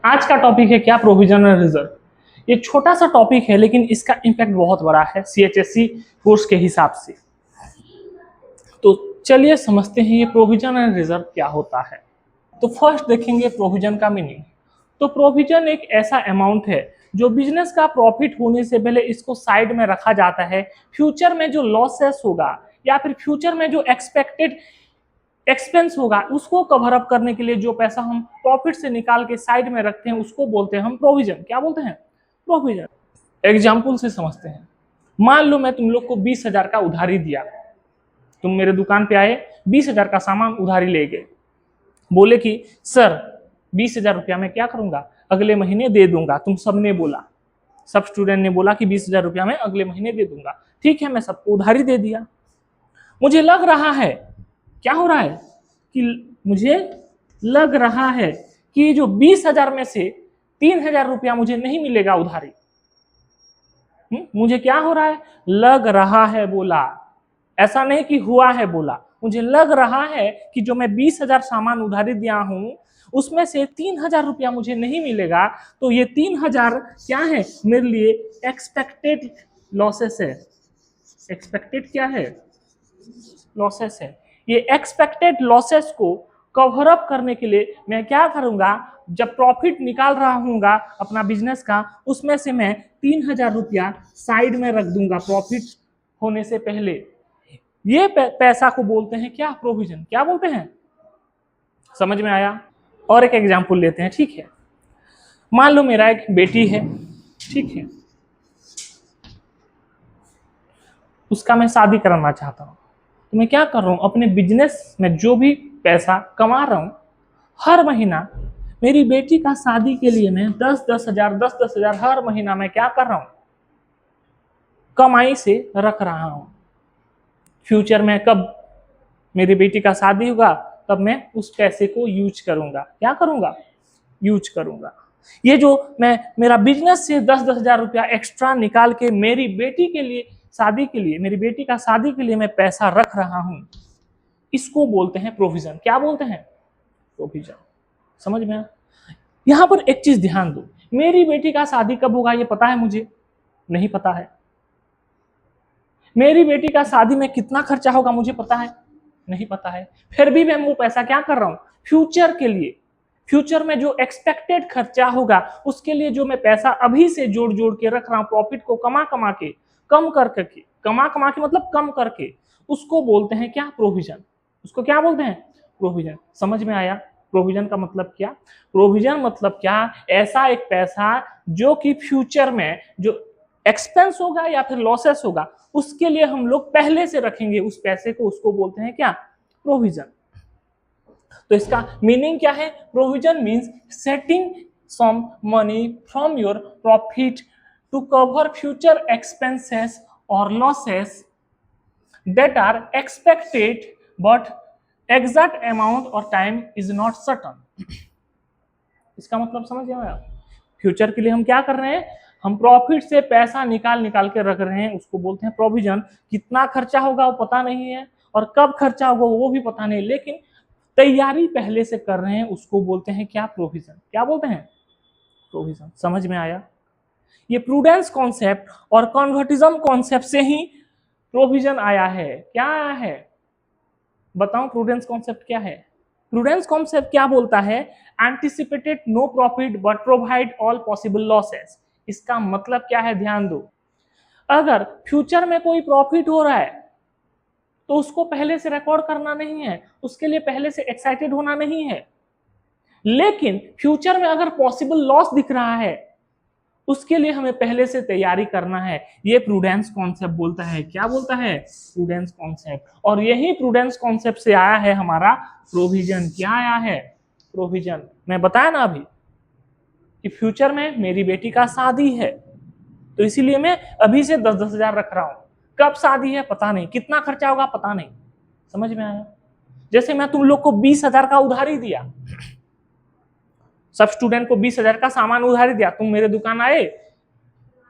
आज का टॉपिक है क्या, प्रोविजनल रिजर्व। ये छोटा सा टॉपिक है लेकिन इसका इम्पैक्ट बहुत बड़ा है सीएचएससी कोर्स के हिसाब से। तो चलिए समझते हैं ये प्रोविजनल रिजर्व क्या होता है। तो फर्स्ट देखेंगे प्रोविजन का मीनिंग। तो प्रोविजन एक ऐसा अमाउंट है जो बिजनेस का प्रॉफिट होने से पहले इसको साइड में रखा जाता है। फ्यूचर में जो लॉसेस होगा या फिर फ्यूचर में जो एक्सपेक्टेड एक्सपेंस होगा उसको कवर अप करने के लिए जो पैसा हम प्रॉफिट से निकाल के साइड में रखते हैं उसको बोलते हैं हम प्रोविजन। क्या बोलते हैं? प्रोविजन। एग्जाम्पल से समझते हैं। मान लो मैं तुम लोग को 20,000 का उधारी दिया। तुम मेरे दुकान पे आए, 20,000 का सामान उधारी ले गए, बोले कि सर 20,000 रुपया मैं क्या करूंगा, अगले महीने दे दूंगा। तुम सबने बोला, सब स्टूडेंट ने बोला कि 20,000 रुपया मैं अगले महीने दे दूंगा। ठीक है, मैं सबको उधारी दे दिया। मुझे लग रहा है, क्या हो रहा है कि मुझे लग रहा है कि जो 20,000 में से 3,000 रुपया मुझे नहीं मिलेगा उधारी। मुझे क्या हो रहा है? लग रहा है बोला, ऐसा नहीं कि हुआ है बोला। मुझे लग रहा है कि जो मैं 20,000 सामान उधारी दिया हूं उसमें से 3,000 रुपया मुझे नहीं मिलेगा। तो ये 3,000 क्या है मेरे लिए? एक्सपेक्टेड लॉसेस है। एक्सपेक्टेड क्या है? लॉसेस है। ये एक्सपेक्टेड लॉसेस को कवर अप करने के लिए मैं क्या करूंगा, जब प्रॉफिट निकाल रहा हूँगा अपना बिजनेस का, उसमें से मैं 3,000 रुपया साइड में रख दूंगा प्रॉफिट होने से पहले। ये पैसा को बोलते हैं क्या? प्रोविजन। क्या बोलते हैं? समझ में आया? और एक एग्जांपल लेते हैं, ठीक है। मान लो मेरा एक बेटी है, ठीक है, उसका मैं शादी कराना चाहता हूँ। तो मैं क्या कर रहा हूँ, अपने बिजनेस में जो भी पैसा कमा रहा हूँ हर महीना मेरी बेटी का शादी के लिए मैं 10,000 हर महीना मैं क्या कर रहा हूँ, कमाई से रख रहा हूँ। फ्यूचर में कब मेरी बेटी का शादी होगा तब मैं उस पैसे को यूज करूंगा। क्या करूंगा? यूज करूंगा। ये जो मैं मेरा बिजनेस से 10,000 रुपया एक्स्ट्रा निकाल के मेरी बेटी के लिए, शादी के लिए, मेरी बेटी का शादी के लिए मैं पैसा रख रहा हूं, इसको बोलते हैं प्रोविजन। क्या बोलते हैं? प्रोविजन। समझ में आया? यहां पर एक चीज ध्यान दो, मेरी बेटी का शादी कब होगा ये पता है मुझे? नहीं पता है। मेरी बेटी का शादी में कितना खर्चा होगा मुझे पता है? नहीं पता है। फिर भी मैं वो पैसा क्या कर रहा हूं, फ्यूचर के लिए, फ्यूचर में जो एक्सपेक्टेड खर्चा होगा उसके लिए जो मैं पैसा अभी से जोड़ जोड़ के रख रहा हूं, प्रॉफिट को कमा कमा के, कम कर करके, कमा कमा के मतलब कम करके, उसको बोलते हैं क्या? प्रोविजन। उसको क्या बोलते हैं? प्रोविजन। समझ में आया? प्रोविजन का मतलब क्या? प्रोविजन मतलब क्या? ऐसा एक पैसा जो कि फ्यूचर में जो एक्सपेंस होगा या फिर लॉसेस होगा उसके लिए हम लोग पहले से रखेंगे उस पैसे को, उसको बोलते हैं क्या? प्रोविजन। तो इसका मीनिंग क्या है? Provision means setting some money from your profit to cover future expenses और losses that are expected but exact amount और टाइम इज नॉट सर्टन। इसका मतलब समझ में आया? फ्यूचर के लिए हम क्या कर रहे हैं, हम प्रॉफिट से पैसा निकाल निकाल के रख रहे हैं, उसको बोलते हैं प्रोविजन। कितना खर्चा होगा वो पता नहीं है और कब खर्चा होगा वो भी पता नहीं, लेकिन तैयारी पहले से कर रहे हैं, उसको बोलते हैं क्या? प्रोविजन। क्या बोलते हैं? प्रोविजन। समझ में आया? ये प्रूडेंस कॉन्सेप्ट और कन्वर्टिज्म कॉन्सेप्ट से ही प्रोविजन आया है। क्या आया है बताओ? प्रूडेंस कॉन्सेप्ट क्या है? प्रूडेंस कॉन्सेप्ट क्या बोलता है? Anticipated no profit but provide all possible losses. इसका मतलब क्या है? ध्यान दो, अगर फ्यूचर में कोई प्रॉफिट हो रहा है तो उसको पहले से रिकॉर्ड करना नहीं है, उसके लिए पहले से एक्साइटेड होना नहीं है, लेकिन फ्यूचर में अगर पॉसिबल लॉस दिख रहा है उसके लिए हमें पहले से तैयारी करना है। ये प्रूडेंस कॉन्सेप्ट बोलता है। क्या बोलता है? Prudence concept. और यही प्रूडेंस कॉन्सेप्ट से आया है हमारा प्रोविजन। क्या आया है? प्रोविजन। मैं बताया ना अभी कि फ्यूचर में मेरी बेटी का शादी है तो इसीलिए मैं अभी से 10,000 रख रहा हूं। कब शादी है पता नहीं, कितना खर्चा होगा पता नहीं। समझ में आया? जैसे मैं तुम लोग को 20,000 का उधारी दिया, सब स्टूडेंट को 20,000 का सामान उधारी दिया, तुम मेरे दुकान आए,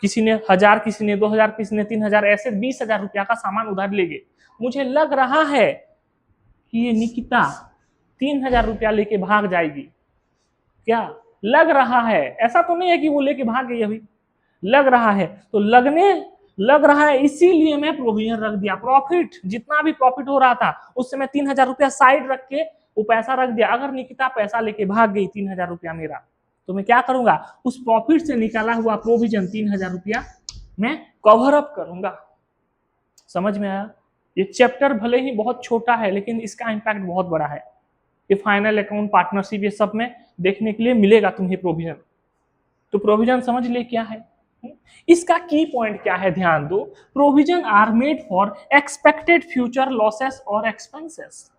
किसी ने 1,000, किसी ने 2,000, किसी ने 3,000, ऐसे 20,000 रुपया का सामान उधार ले गए। मुझे लग रहा है कि ये निकिता 3,000 रुपया लेके भाग जाएगी। क्या लग रहा है, ऐसा तो नहीं है कि वो लेके भाग गई अभी, लग रहा है, तो लग रहा है इसीलिए मैं प्रोविजन रख दिया। प्रॉफिट, जितना भी प्रॉफिट हो रहा था उससे मैं 3,000 रुपया साइड रख के वो पैसा रख दिया। अगर निकिता पैसा लेके भाग गई 3,000 रुपया मेरा, तो मैं क्या करूंगा, उस प्रॉफिट से निकाला हुआ प्रोविजन 3,000 रुपया मैं कवर अप करूंगा। समझ में आया? ये चैप्टर भले ही बहुत छोटा है लेकिन इसका इंपैक्ट बहुत बड़ा है। ये फाइनल अकाउंट, पार्टनरशिप, ये सब में देखने के लिए मिलेगा तुम्हें प्रोविजन। तो प्रोविजन समझ ले क्या है। इसका की पॉइंट क्या है, ध्यान दो। Provision are made for expected future losses और एक्सपेंसेस।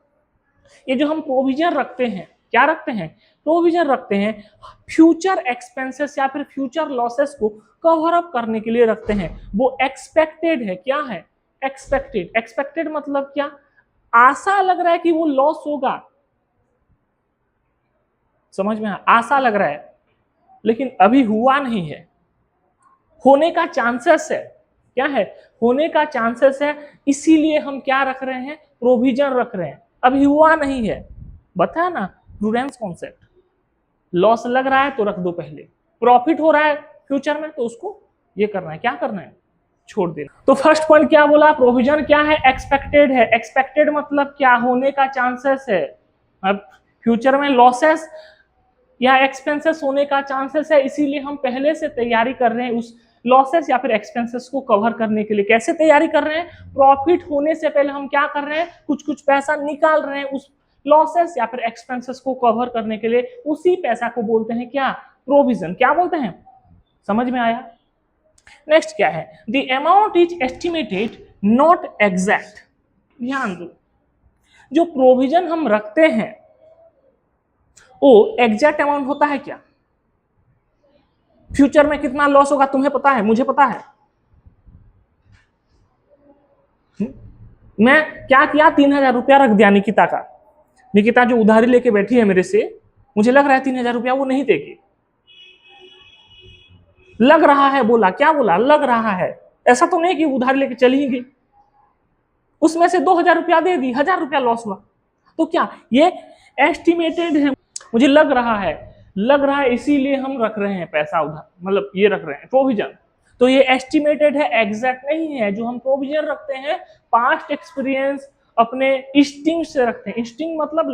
ये जो हम प्रोविजन रखते हैं, क्या रखते हैं, प्रोविजन रखते हैं फ्यूचर एक्सपेंसेस या फिर फ्यूचर लॉसेस को कवर अप करने के लिए रखते हैं। वो एक्सपेक्टेड है, क्या है, एक्सपेक्टेड। एक्सपेक्टेड मतलब क्या, आशा लग रहा है कि वो लॉस होगा, समझ में, आशा लग रहा है लेकिन अभी हुआ नहीं है, होने का चांसेस है, क्या है, होने का चांसेस है, इसीलिए हम क्या रख रहे हैं, प्रोविजन रख रहे हैं। अभी हुआ नहीं है, बताया ना प्रूडेंस कॉन्सेप्ट। लॉस लग रहा है तो रख दो पहले, प्रॉफिट हो रहा है फ्यूचर में तो उसको ये करना है, क्या करना है, छोड़ देना। तो फर्स्ट पॉइंट क्या बोला, प्रोविजन क्या है, एक्सपेक्टेड है। एक्सपेक्टेड मतलब क्या, होने का चांसेस है। अब फ्यूचर में लॉसेस या एक्सपेंसेस होने का चांसेस है, इसीलिए हम पहले से तैयारी कर रहे हैं उस लॉसेस या फिर एक्सपेंसेस को कवर करने के लिए। कैसे तैयारी कर रहे हैं, प्रॉफिट होने से पहले हम क्या कर रहे हैं, कुछ कुछ पैसा निकाल रहे हैं उस लॉसेस या फिर एक्सपेंसेस को कवर करने के लिए। उसी पैसा को बोलते हैं क्या, प्रोविजन। क्या बोलते हैं, समझ में आया? नेक्स्ट क्या है, the amount is estimated not exact. ध्यान दो, जो प्रोविजन हम रखते हैं वो एग्जैक्ट अमाउंट होता है क्या, फ्यूचर में कितना लॉस होगा तुम्हें पता है, मुझे पता है। मैं क्या किया, 3,000 रुपया रख दिया निकिता का। निकिता जो उधारी लेके बैठी है मेरे से, मुझे लग रहा है 3,000 रुपया वो नहीं देगी, लग रहा है, बोला, क्या बोला, लग रहा है। ऐसा तो नहीं कि उधारी लेके चली ही गई, उसमें से 2,000 रुपया दे दी, 1,000 रुपया लॉस हुआ। तो क्या ये एस्टिमेटेड है, मुझे लग रहा है इसीलिए हम रख रहे हैं पैसा उधार, मतलब ये रख रहे हैं प्रोविजन। तो ये एस्टिमेटेड है, एग्जैक्ट नहीं है। जो हम प्रोविजन रखते हैं पास्ट एक्सपीरियंस, अपने इंस्टिंग से रखते हैं। इंस्टिंग मतलब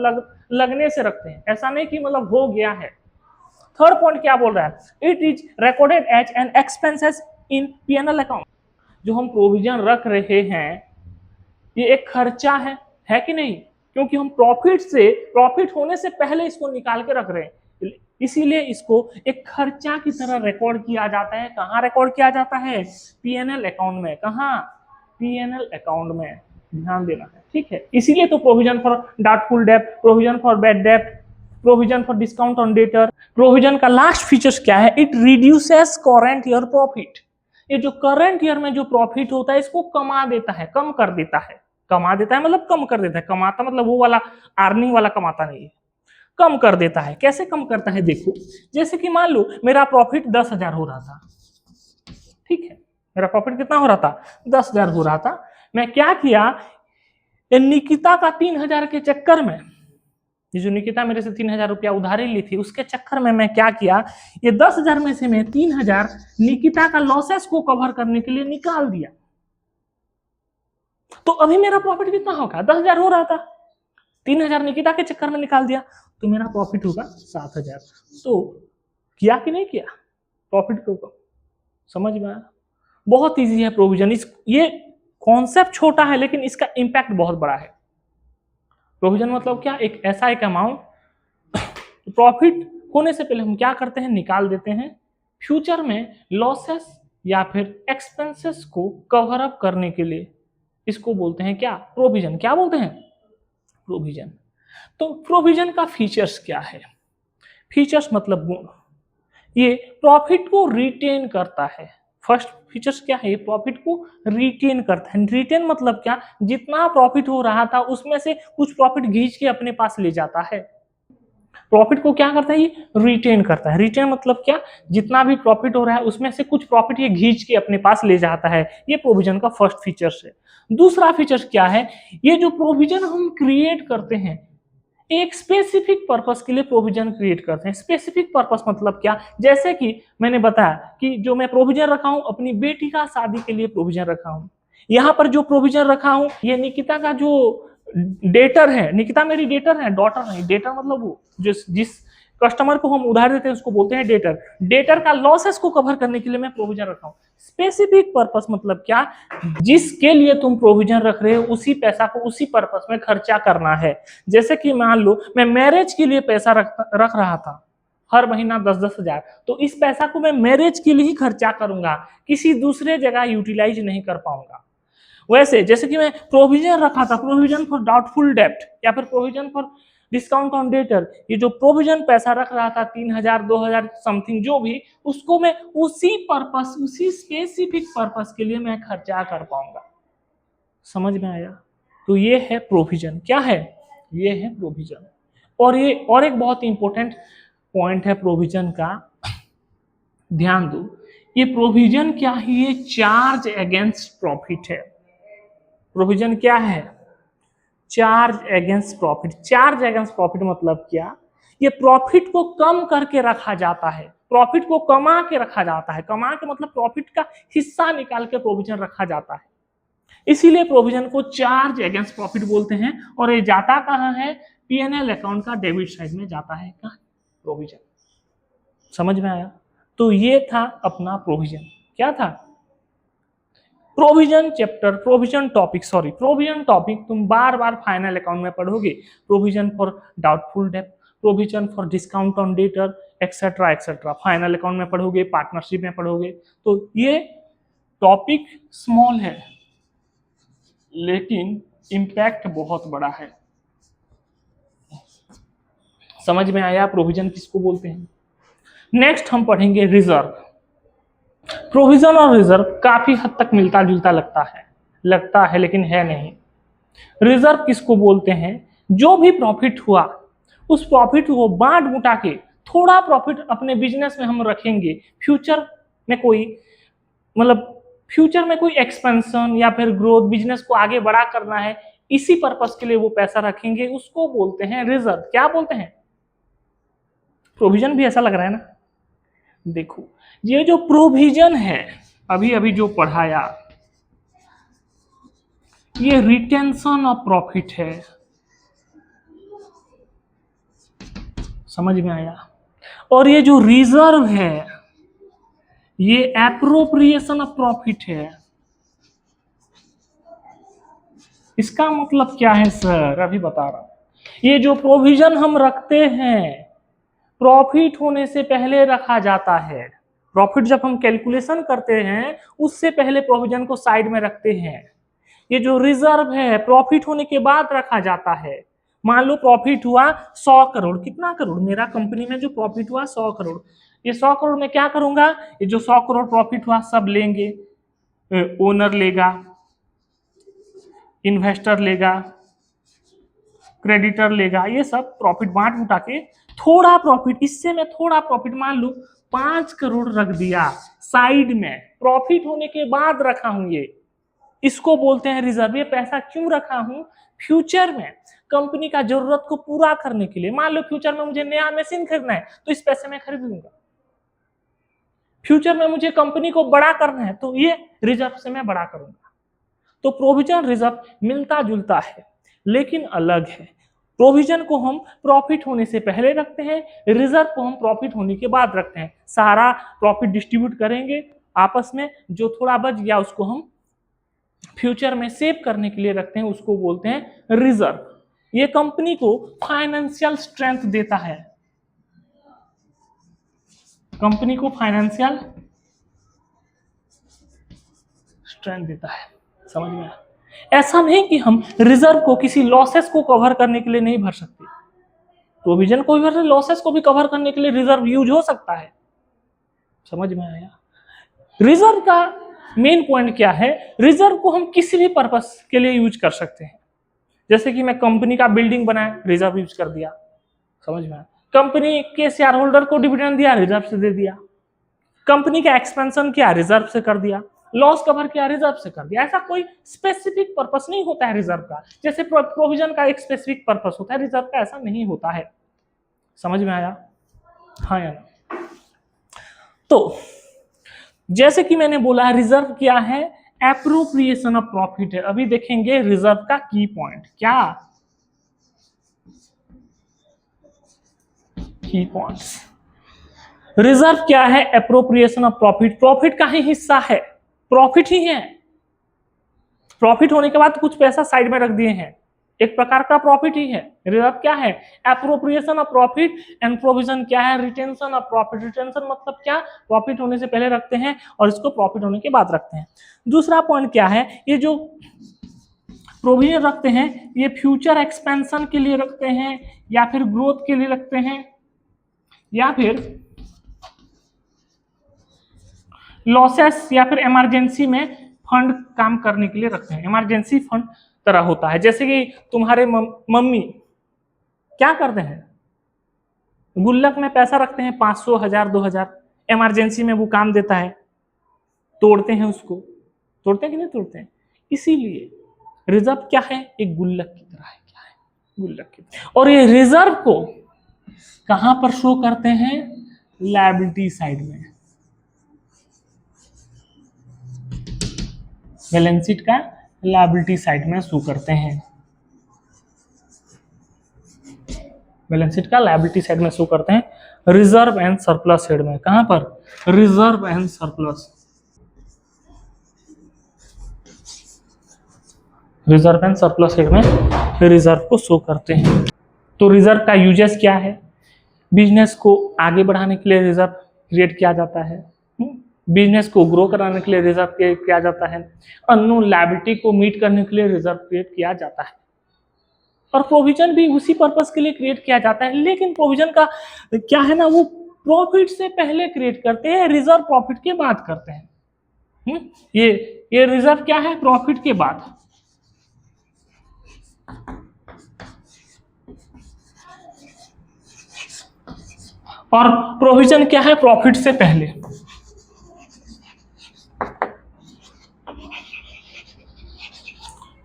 लगने से रखते हैं, ऐसा नहीं कि मतलब हो गया है। थर्ड पॉइंट क्या बोल रहा है, it is recorded as an expenses in PNL account. जो हम प्रोविजन रख रहे हैं ये एक खर्चा है कि नहीं, क्योंकि हम प्रॉफिट होने से पहले इसको निकाल के रख रहे हैं, इसीलिए इसको एक खर्चा की तरह रिकॉर्ड किया जाता है। कहाँ रिकॉर्ड किया जाता है, पीएनएल अकाउंट में। कहाँ, पीएनएल अकाउंट में, ध्यान देना है, ठीक है। इसीलिए तो प्रोविजन फॉर डाउटफुल डेब्ट, प्रोविजन फॉर बैड डेब्ट, provision for discount on debtor. Provision का लास्ट फीचर्स क्या है, it reduces current year profit. ये जो करंट ईयर में जो प्रॉफिट होता है इसको कमा देता है, कम कर देता है। कमा देता है मतलब कम कर देता है, कमाता मतलब वो वाला अर्निंग वाला कमाता नहीं है, कम कर देता है। कैसे कम करता है, देखो, जैसे कि मान लो मेरा प्रॉफिट 10,000 हो रहा था, ठीक है, मेरा प्रॉफिट कितना हो रहा था, 10,000 हो रहा था। मैं क्या किया, निकिता का 3,000 के चक्कर में, ये जो निकिता मेरे से 3,000 रुपया उधारी ली थी उसके चक्कर में मैं क्या किया, ये 10,000 में से मैं 3,000 निकिता का लॉसेस को कवर करने के लिए निकाल दिया। तो अभी मेरा प्रॉफिट कितना होगा, 10,000 हो रहा था, 3,000 निकिता के चक्कर में निकाल दिया, तो मेरा प्रॉफिट होगा 7,000। तो किया कि नहीं किया, प्रॉफिट को कम। समझ में आया? बहुत इजी है प्रोविजन। ये कॉन्सेप्ट छोटा है लेकिन इसका इंपैक्ट बहुत बड़ा है। प्रोविजन मतलब क्या, एक ऐसा एक अमाउंट प्रॉफिट होने से पहले हम क्या करते हैं, निकाल देते हैं, फ्यूचर में लॉसेस या फिर एक्सपेंसेस को कवर अप करने के लिए। इसको बोलते हैं क्या, प्रोविजन। क्या बोलते हैं, प्रोविजन। तो प्रोविजन का फीचर्स क्या है, फीचर्स मतलब गुण, ये प्रॉफिट को रिटेन करता है। फर्स्ट फीचर्स क्या है, ये प्रॉफिट को रिटेन करता है। रिटेन मतलब क्या, जितना प्रॉफिट हो रहा था उसमें से कुछ प्रॉफिट खींच के अपने पास ले जाता है। प्रॉफिट को क्या करता है, ये रिटेन करता है। रिटेन मतलब क्या, जितना भी प्रॉफिट हो रहा है उसमें से कुछ प्रॉफिट ये खींच के अपने पास ले जाता है। ये प्रोविजन का फर्स्ट फीचर्स है। दूसरा फीचर्स क्या है, ये जो प्रोविजन हम क्रिएट करते हैं एक स्पेसिफिक पर्पस के लिए प्रोविजन क्रिएट करते हैं। स्पेसिफिक पर्पस मतलब क्या, जैसे कि मैंने बताया कि जो मैं प्रोविजन रखा हूं अपनी बेटी का शादी के लिए प्रोविजन रखा हूं। यहां पर जो प्रोविजन रखा हूं ये निकिता का जो डेटर है, निकिता मेरी डेटर है, डॉटर नहीं। डेटर मतलब वो जिस कस्टमर को हम उधार देते हैं उसको बोलते हैं डेटर। डेटर का लॉसेस को कवर करने के लिए मैं प्रोविजन रखा हूं। स्पेसिफिक पर्पस मतलब क्या, जिसके लिए तुम प्रोविजन रख रहे हो उसी पैसा को उसी पर्पस में खर्चा करना है। जैसे कि मान लो मैं मैरिज के लिए पैसा रख रहा था हर महीना 10-10 हजार, तो इस पैसा को मैं मैरिज के लिए ही खर्चा करूंगा, किसी दूसरे जगह यूटिलाइज नहीं कर पाऊंगा। वैसे जैसे कि मैं प्रोविजन रखा था, प्रोविजन फॉर डाउटफुल डेप्ट या फिर provision for discount on debtor, ये जो प्रोविजन पैसा रख रहा था 3,000 2,000 समथिंग जो भी, उसको मैं उसी पर्पस उसी स्पेसिफिक पर्पस के लिए मैं खर्चा कर पाऊंगा। समझ में आया? तो ये है प्रोविजन। क्या है? ये है प्रोविजन। और ये और एक बहुत इंपॉर्टेंट पॉइंट है प्रोविजन का, ध्यान दो। ये प्रोविजन क्या है? ये चार्ज अगेंस्ट प्रॉफिट है। प्रोविजन क्या है? Charge against profit. Charge against profit मतलब क्या? ये प्रॉफिट को कम करके रखा जाता है, प्रॉफिट को कमा के रखा जाता है। कमा के मतलब प्रॉफिट का हिस्सा निकाल के प्रोविजन रखा जाता है, इसीलिए प्रोविजन को चार्ज अगेंस्ट प्रॉफिट बोलते हैं। और ये जाता कहाँ है? पीएनएल अकाउंट का डेबिट साइड में जाता है कहाँ? प्रोविजन। समझ में आया? तो ये था अपना प्रोविजन। क्या था? Provision chapter, provision topic, sorry provision topic तुम बार बार फाइनल अकाउंट में पढ़ोगे। Provision for doubtful debt, provision for discount on debtor, etcetera etcetera final account में पढ़ोगे, पार्टनरशिप में पढ़ोगे। तो ये टॉपिक स्मॉल है लेकिन इम्पैक्ट बहुत बड़ा है। समझ में आया प्रोविजन किसको बोलते हैं? नेक्स्ट हम पढ़ेंगे रिजर्व। प्रोविजन और रिजर्व काफी हद तक मिलता जुलता लगता है लेकिन है नहीं। रिजर्व किसको बोलते हैं? जो भी प्रॉफिट हुआ उस प्रॉफिट को बांट बुटा के थोड़ा प्रॉफिट अपने बिजनेस में हम रखेंगे, फ्यूचर में कोई मतलब फ्यूचर में कोई एक्सपेंशन या फिर ग्रोथ, बिजनेस को आगे बड़ा करना है, इसी पर्पस के लिए वो पैसा रखेंगे, उसको बोलते हैं रिजर्व। क्या बोलते हैं? प्रोविजन भी ऐसा लग रहा है ना? देखो ये जो प्रोविजन है अभी अभी जो पढ़ाया, ये रिटेंशन ऑफ प्रॉफिट है। समझ में आया? और ये जो रिजर्व है ये एप्रोप्रिएशन ऑफ प्रॉफिट है। इसका मतलब क्या है सर? अभी बता रहा हूं। ये जो प्रोविजन हम रखते हैं प्रॉफिट होने से पहले रखा जाता है। प्रॉफिट जब हम कैलकुलेशन करते हैं उससे पहले प्रोविजन को साइड में रखते हैं। ये जो रिजर्व है प्रॉफिट होने के बाद रखा जाता है। मान लो प्रॉफिट हुआ 100 करोड़, कितना करोड़? मेरा कंपनी में जो प्रॉफिट हुआ 100 करोड़। ये 100 करोड़ में क्या करूंगा? ये जो 100 करोड़ प्रॉफिट हुआ सब लेंगे, ओनर लेगा, इन्वेस्टर लेगा, क्रेडिटर लेगा, ये सब प्रॉफिट बांट बुटा के थोड़ा प्रॉफिट, इससे मैं थोड़ा प्रॉफिट मान लो 5 करोड़ रख दिया साइड में, प्रॉफिट होने के बाद रखा हूं। ये इसको बोलते हैं रिजर्व। ये पैसा क्यों रखा हूं? फ्यूचर में कंपनी का जरूरत को पूरा करने के लिए। मान लो फ्यूचर में मुझे नया मशीन खरीदना है तो इस पैसे में खरीद लूंगा। फ्यूचर में मुझे कंपनी को बड़ा करना है तो ये रिजर्व से मैं बड़ा करूंगा। तो प्रोविजन रिजर्व मिलता जुलता है लेकिन अलग है। प्रोविजन को हम प्रॉफिट होने से पहले रखते हैं, रिजर्व को हम प्रॉफिट होने के बाद रखते हैं। सारा प्रॉफिट डिस्ट्रीब्यूट करेंगे आपस में, जो थोड़ा बच गया उसको हम फ्यूचर में सेव करने के लिए रखते हैं, उसको बोलते हैं रिजर्व। ये कंपनी को फाइनेंशियल स्ट्रेंथ देता है, कंपनी को फाइनेंशियल स्ट्रेंथ देता है। समझ में आया? ऐसा नहीं कि हम रिजर्व को किसी लॉसेस को कवर करने के लिए नहीं भर सकते, प्रोविजन को भी भर सकते, लॉसेस को भी कवर करने के लिए रिजर्व यूज हो सकता है। समझ में आया? रिजर्व का मेन पॉइंट क्या है? रिजर्व को हम किसी भी पर्पस के लिए यूज कर सकते हैं। जैसे कि मैं कंपनी का बिल्डिंग बनाया, रिजर्व यूज कर दिया। समझ में आया? कंपनी के शेयर होल्डर को डिविडेंड दिया, रिजर्व से दे दिया। कंपनी का एक्सपेंशन किया, रिजर्व से कर दिया। लॉस कवर किया, रिजर्व से कर दिया। ऐसा कोई स्पेसिफिक पर्पस नहीं होता है रिजर्व का, जैसे प्रोविजन का एक स्पेसिफिक पर्पस होता है, रिजर्व का ऐसा नहीं होता है। समझ में आया? हाँ या ना? तो जैसे कि मैंने बोला, रिजर्व क्या है? एप्रोप्रिएशन ऑफ प्रॉफिट है। अभी देखेंगे रिजर्व का की पॉइंट क्या, की पॉइंट्स। रिजर्व क्या है? एप्रोप्रिएशन ऑफ प्रॉफिट, प्रॉफिट का ही हिस्सा है, प्रॉफिट ही है। प्रॉफिट होने के बाद कुछ पैसा साइड में रख दिए हैं, एक प्रकार का प्रॉफिट ही है। रिजर्व क्या है? Appropriation of profit. And provision क्या है? Retention of profit. रिटेंशन मतलब क्या? प्रॉफिट होने से पहले रखते हैं और इसको प्रॉफिट होने के बाद रखते हैं। दूसरा पॉइंट क्या है? ये जो प्रोविजन रखते हैं, ये फ्यूचर एक्सपेंशन के लिए रखते हैं, या फिर ग्रोथ के लिए रखते हैं, या फिर लॉसेस या फिर इमरजेंसी में फंड काम करने के लिए रखते हैं। इमरजेंसी फंड तरह होता है। जैसे कि तुम्हारे मम्मी क्या करते हैं, गुल्लक में पैसा रखते हैं, 500, 1000, 2000, इमरजेंसी में वो काम देता है, तोड़ते हैं उसको, तोड़ते हैं कि नहीं तोड़ते हैं? इसीलिए रिजर्व क्या है? एक गुल्लक की तरह है। क्या है? गुल्लक की तरह। और ये रिजर्व को कहां पर शो करते हैं? लायबिलिटी साइड में। बैलेंस शीट का लायबिलिटी साइड में शो करते हैं, बैलेंस शीट का लायबिलिटी साइड में शो करते हैं, रिजर्व एंड सरप्लस साइड में। कहां पर? Reserve and surplus, reserve and surplus side में रिजर्व को शो करते हैं। तो रिजर्व का यूजेस क्या है? बिजनेस को आगे बढ़ाने के लिए रिजर्व क्रिएट किया जाता है, बिजनेस को ग्रो कराने के लिए रिजर्व क्रिएट किया जाता है, अननोन लायबिलिटी को मीट करने के लिए रिजर्व क्रिएट किया जाता है, और प्रोविजन भी उसी पर्पस के लिए क्रिएट किया जाता है। लेकिन प्रोविजन का क्या है ना, वो प्रॉफिट से पहले क्रिएट करते हैं, रिजर्व प्रॉफिट के बाद करते हैं। ये रिजर्व क्या है? प्रॉफिट के बाद। और प्रोविजन क्या है? प्रॉफिट से पहले।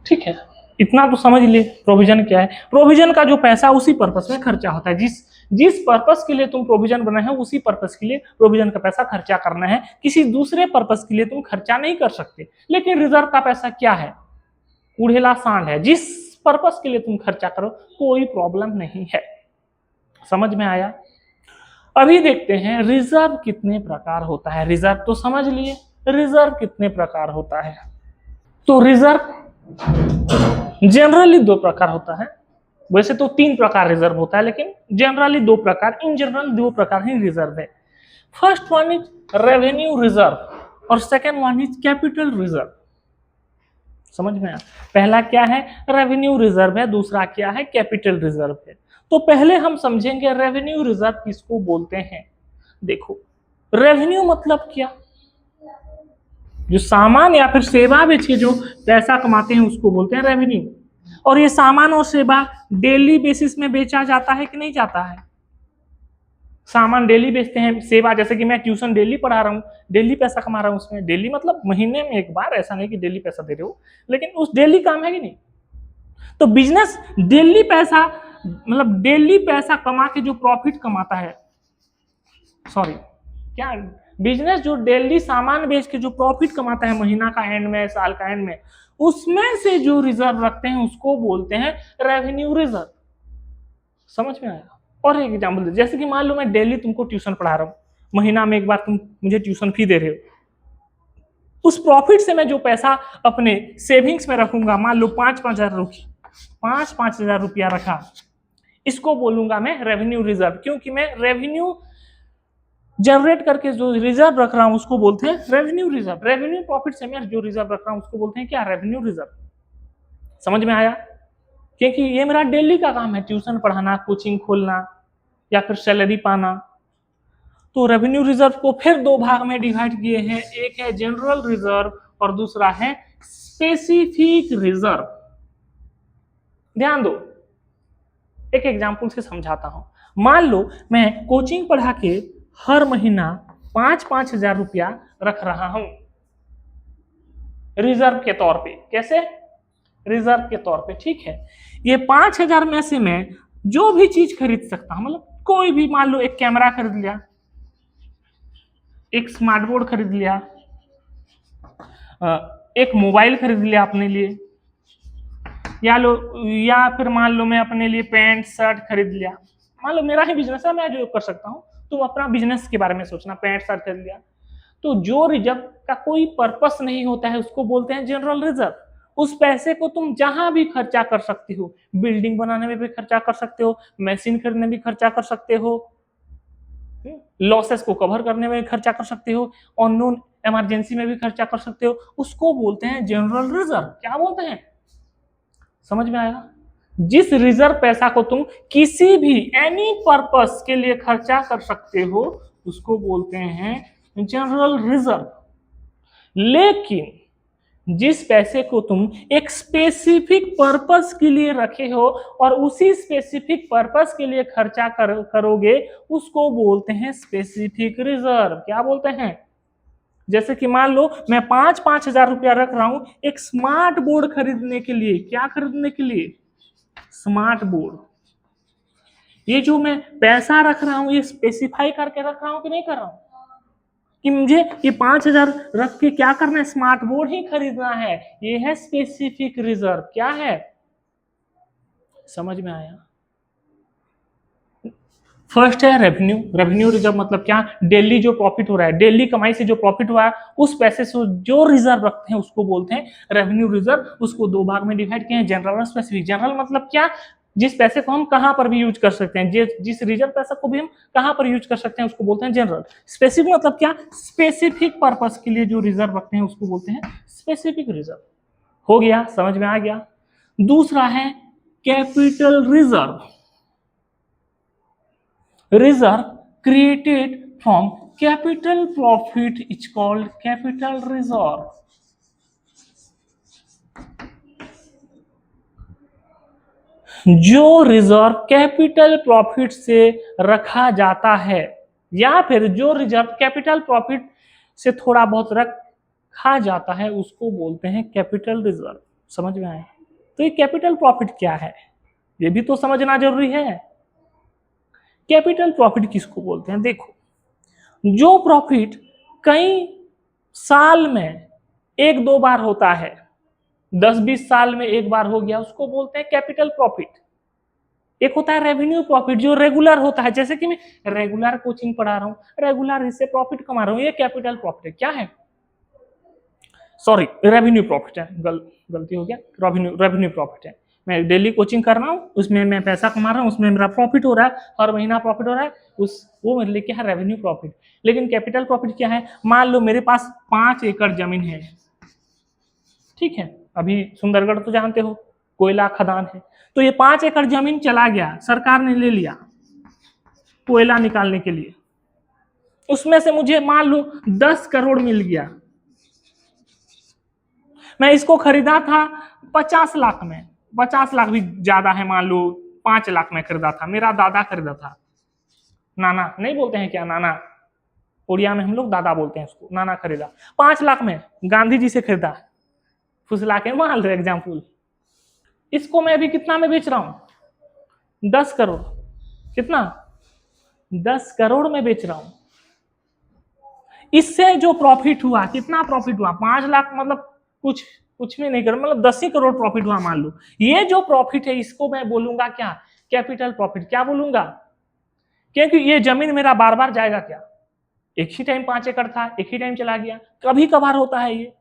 ठीक है, इतना तो समझ लिए प्रोविजन क्या है। प्रोविजन का जो पैसा उसी पर्पस में खर्चा होता है, जिस पर्पस के लिए तुम प्रोविजन बनाए हैं उसी पर्पस के लिए प्रोविजन का पैसा खर्चा करना है, किसी दूसरे पर्पस के लिए तुम खर्चा नहीं कर सकते। लेकिन रिजर्व का पैसा क्या है? उड़ेला सांड है, जिस पर्पस के लिए तुम खर्चा करो कोई प्रॉब्लम नहीं है। समझ में आया? अभी देखते हैं रिजर्व कितने प्रकार होता है। रिजर्व तो समझ लिए, रिजर्व कितने प्रकार होता है। तो रिजर्व जनरली 2 प्रकार होता है, वैसे तो 3 प्रकार रिजर्व होता है, लेकिन जनरली 2 प्रकार, इन जनरल 2 प्रकार ही रिजर्व है। First one is revenue reserve और second one is capital reserve. समझ में आया? पहला क्या है? रेवेन्यू रिजर्व है, दूसरा क्या है? कैपिटल रिजर्व है। तो पहले हम समझेंगे रेवेन्यू रिजर्व किसको बोलते हैं। देखो, रेवेन्यू मतलब क्या? जो सामान या फिर सेवा बेच के जो पैसा कमाते हैं उसको बोलते हैं रेवेन्यू। और ये सामान और सेवा डेली बेसिस में बेचा जाता है कि नहीं जाता है? सामान डेली बेचते हैं, सेवा जैसे कि मैं ट्यूशन डेली पढ़ा रहा हूँ, डेली पैसा कमा रहा हूँ उसमें। डेली मतलब महीने में एक बार, ऐसा नहीं कि डेली पैसा दे रहे हो, लेकिन उस डेली काम है कि नहीं? तो बिजनेस डेली पैसा, मतलब डेली पैसा कमा के जो प्रॉफिट कमाता है, सॉरी क्या, बिजनेस जो डेली सामान बेच के जो प्रॉफिट कमाता है महीना का एंड में, साल का एंड में, उसमें से जो रिजर्व रखते हैं उसको बोलते हैं रेवेन्यू रिजर्व। समझ में आया? और एक एग्जांपल, जैसे कि मान लो मैं डेली तुमको ट्यूशन पढ़ा रहा हूँ, महीना में एक बार तुम मुझे ट्यूशन फी दे रहे हो, उस प्रॉफिट से मैं जो पैसा अपने सेविंग्स में रखूंगा, मान लो 5,000 रुपया रखा, इसको बोलूंगा मैं रेवेन्यू रिजर्व, क्योंकि मैं रेवेन्यू जनरेट करके जो रिजर्व रख रहा हूं उसको बोलते हैं रेवेन्यू रिजर्व। रेवेन्यू प्रॉफिट से मैं जो रिजर्व रख रहा हूं उसको बोलते हैं क्या? Revenue reserve. समझ में आया? क्योंकि ये मेरा डेली का काम है, ट्यूशन पढ़ाना, कोचिंग खोलना या फिर सैलरी पाना। तो रेवेन्यू रिजर्व को फिर 2 भाग में डिवाइड किए हैं, एक है जनरल रिजर्व और दूसरा है स्पेसिफिक रिजर्व। ध्यान दो, एक एग्जांपल से समझाता हूं। मान लो मैं कोचिंग पढ़ा के हर महीना 5,000 रुपया रख रहा हूं, रिजर्व के तौर पे। कैसे? रिजर्व के तौर पे, ठीक है। ये 5,000 में से मैं जो भी चीज खरीद सकता हूं, मतलब कोई भी, मान लो एक कैमरा खरीद लिया, एक स्मार्ट बोर्ड खरीद लिया, एक मोबाइल खरीद लिया अपने लिए, या फिर मान लो मैं अपने लिए पैंट शर्ट खरीद लिया। मान लो मेरा ही बिजनेस है, मैं जो कर सकता हूँ, तुम अपना बिजनेस के बारे में सोचना, पैंट शर्ट खरीद लिया। तो जो रिजर्व का कोई पर्पस नहीं होता है उसको बोलते हैं जनरल रिजर्व। उस पैसे को तुम जहां भी खर्चा कर सकते हो, बिल्डिंग बनाने में भी खर्चा कर सकते हो, मशीन खरीदने में भी खर्चा कर सकते हो, लॉसेस को कवर करने में भी खर्चा कर सकते हो, अननोन इमरजेंसी में भी खर्चा कर सकते हो, उसको बोलते हैं जनरल रिजर्व। क्या बोलते हैं? समझ में आया? जिस रिजर्व पैसा को तुम किसी भी एनी पर्पस के लिए खर्चा कर सकते हो उसको बोलते हैं जनरल रिजर्व। लेकिन जिस पैसे को तुम एक स्पेसिफिक पर्पस के लिए रखे हो और उसी स्पेसिफिक पर्पस के लिए खर्चा करोगे उसको बोलते हैं स्पेसिफिक रिजर्व। क्या बोलते हैं? जैसे कि मान लो मैं 5,000 रुपया रख रहा हूं एक स्मार्ट बोर्ड खरीदने के लिए। क्या खरीदने के लिए? Smart board. ये जो मैं पैसा रख रहा हूं ये स्पेसिफाई करके रख रहा हूं कि नहीं कर रहा हूं कि मुझे ये 5,000 रख के क्या करना है? स्मार्ट बोर्ड ही खरीदना है। ये है स्पेसिफिक रिजर्व। क्या है? समझ में आया? फर्स्ट है रेवेन्यू। रेवेन्यू रिजर्व मतलब क्या? डेली जो प्रॉफिट हो रहा है, डेली कमाई से जो प्रॉफिट हुआ है उस पैसे से जो रिजर्व रखते हैं उसको बोलते हैं रेवेन्यू रिजर्व। उसको दो भाग में डिवाइड किए हैं, जनरल और स्पेसिफिक। जनरल मतलब क्या? जिस पैसे को हम कहां पर भी यूज कर सकते हैं, जिस रिजर्व पैसा को भी हम कहां पर यूज कर सकते हैं उसको बोलते हैं जनरल। स्पेसिफिक मतलब क्या? स्पेसिफिक पर्पस के लिए जो रिजर्व रखते हैं उसको बोलते हैं स्पेसिफिक रिजर्व। हो गया? समझ में आ गया? दूसरा है capital reserve. Reserve created from capital profit is called capital reserve. जो रिजर्व कैपिटल प्रॉफिट से रखा जाता है या फिर जो रिजर्व कैपिटल प्रॉफिट से थोड़ा बहुत रखा जाता है उसको बोलते हैं कैपिटल रिजर्व। समझ में आए? तो ये कैपिटल प्रॉफिट क्या है ये भी तो समझना जरूरी है। कैपिटल प्रॉफिट किसको बोलते हैं? देखो, जो प्रॉफिट कई साल में एक दो बार होता है, 10-20 साल में एक बार हो गया, उसको बोलते हैं कैपिटल प्रॉफिट। एक होता है रेवेन्यू प्रॉफिट जो रेगुलर होता है, जैसे कि मैं रेगुलर कोचिंग पढ़ा रहा हूं, रेगुलर इससे प्रॉफिट कमा रहा हूं, ये कैपिटल प्रॉफिट है। क्या है? सॉरी, रेवेन्यू प्रॉफिट है, गलती हो गया, रेवेन्यू प्रॉफिट है। मैं डेली कोचिंग कर रहा हूँ, उसमें मैं पैसा कमा रहा हूँ, उसमें मेरा प्रॉफिट हो रहा है, हर महीना प्रॉफिट हो रहा है, वो मेरे लिए क्या है? Revenue profit. लेकिन कैपिटल प्रॉफिट क्या है? मान लो मेरे पास 5 एकड़ जमीन है, ठीक है, अभी सुंदरगढ़ तो जानते हो कोयला खदान है, तो ये 5 एकड़ जमीन चला गया, सरकार ने ले लिया कोयला निकालने के लिए। उसमें से मुझे मान लो 10 करोड़ मिल गया। मैं इसको खरीदा था 50 लाख में, 50 लाख भी ज्यादा है, मान लो 5 लाख में खरीदा था, मेरा दादा खरीदा था। नाना नहीं बोलते हैं क्या? नाना, उड़िया में हम लोग दादा बोलते हैं उसको। नाना खरीदा 5 लाख में, गांधी जी से खरीदा, फुसला के मान लो एग्जाम्पल। इसको मैं अभी कितना में बेच रहा हूं? 10 करोड़। कितना? 10 करोड़ में बेच रहा हूं। इससे जो प्रॉफिट हुआ, कितना प्रॉफिट हुआ? 5 लाख, मतलब कुछ भी नहीं कर, मतलब 10 ही करोड़ प्रॉफिट हुआ मान लो। ये जो प्रॉफिट है इसको मैं बोलूंगा क्या? Capital profit. क्या बोलूंगा? क्योंकि ये जमीन मेरा बार बार जाएगा क्या? एक ही टाइम 5 एकड़ था, एक ही टाइम चला गया, कभी कभार होता है ये,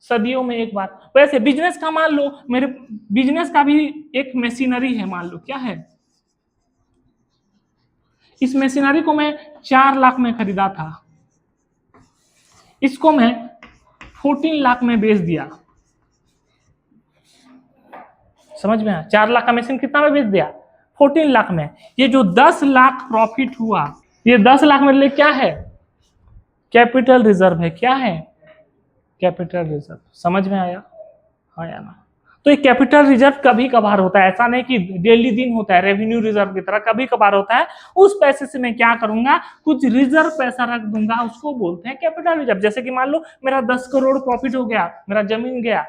सदियों में एक बार। वैसे बिजनेस का मान लो, मेरे बिजनेस का भी एक मशीनरी है, मान लो क्या है? इस मशीनरी को मैं 4 लाख में खरीदा था, इसको मैं 14 लाख में बेच दिया। समझ में आया? 4 लाख का मशीन कितना में बेच दिया? 14 लाख में। ये जो 10 लाख प्रॉफिट हुआ, ये 10 लाख मेरे लिए क्या है? कैपिटल रिजर्व है। क्या है? Capital reserve. समझ में आया? हाँ या ना? तो ये कैपिटल रिजर्व कभी कभार होता है, ऐसा नहीं कि डेली दिन होता है, रेवेन्यू रिजर्व की तरह कभी कभार होता है। उस पैसे से मैं क्या करूंगा, कुछ रिजर्व पैसा रख दूंगा, उसको बोलते हैं कैपिटल रिजर्व। जैसे कि मान लो मेरा 10 करोड़ प्रॉफिट हो गया, मेरा जमीन गया,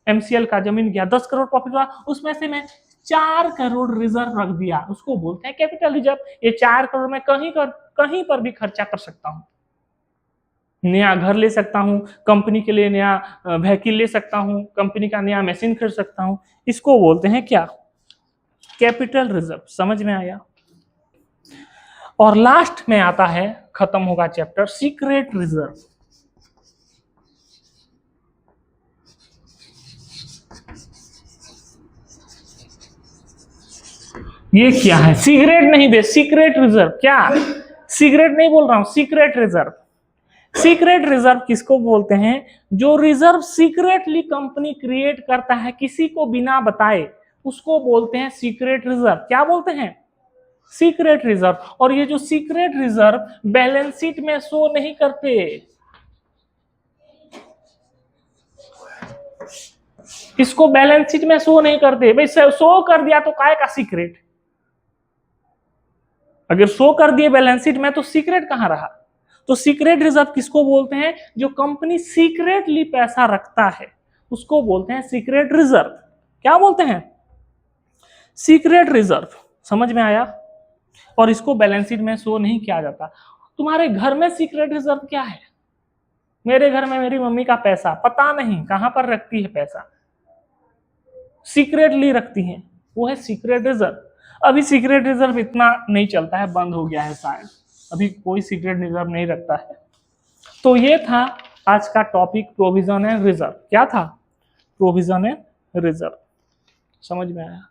एमसीएल का जमीन गया, 10 करोड़ प्रॉफिट हुआ, उसमें से मैं 4 करोड़ रिजर्व रख दिया, उसको बोलते हैं कैपिटल रिजर्व। ये 4 करोड़ में कहीं पर भी खर्चा कर सकता हूं, नया घर ले सकता हूं, कंपनी के लिए नया व्हीकल ले सकता हूं, कंपनी का नया मशीन खरीद सकता हूं, इसको बोलते हैं क्या, कैपिटल रिजर्व। समझ में आया। और लास्ट में आता है, खत्म होगा चैप्टर, सीक्रेट रिजर्व। ये क्या है, सीक्रेट नहीं बे, सीक्रेट रिजर्व। क्या, सीक्रेट नहीं बोल रहा हूं, सीक्रेट रिजर्व। सीक्रेट रिजर्व किसको बोलते हैं, जो रिजर्व सीक्रेटली कंपनी क्रिएट करता है किसी को बिना बताए, उसको बोलते हैं सीक्रेट रिजर्व। क्या बोलते हैं, सीक्रेट रिजर्व। और ये जो सीक्रेट रिजर्व बैलेंस शीट में शो नहीं करते, इसको बैलेंस शीट में शो नहीं करते भाई। शो कर दिया तो काय का सीक्रेट, अगर शो कर दिए बैलेंस शीट में तो सीक्रेट कहां रहा। तो सीक्रेट रिजर्व किसको बोलते हैं, जो कंपनी सीक्रेटली पैसा रखता है उसको बोलते हैं सीक्रेट रिजर्व। क्या बोलते हैं, सीक्रेट रिजर्व। समझ में आया। और इसको बैलेंस शीट में शो नहीं किया जाता। तुम्हारे घर में सीक्रेट रिजर्व क्या है, मेरे घर में मेरी मम्मी का पैसा पता नहीं कहां पर रखती है, पैसा सीक्रेटली रखती है, वो है सीक्रेट रिजर्व। अभी सीक्रेट रिजर्व इतना नहीं चलता है, बंद हो गया है शायद, अभी कोई सीक्रेट रिजर्व नहीं रखता है। तो ये था आज का टॉपिक, प्रोविजन एंड रिजर्व। क्या था, प्रोविजन एंड रिजर्व। समझ में आया।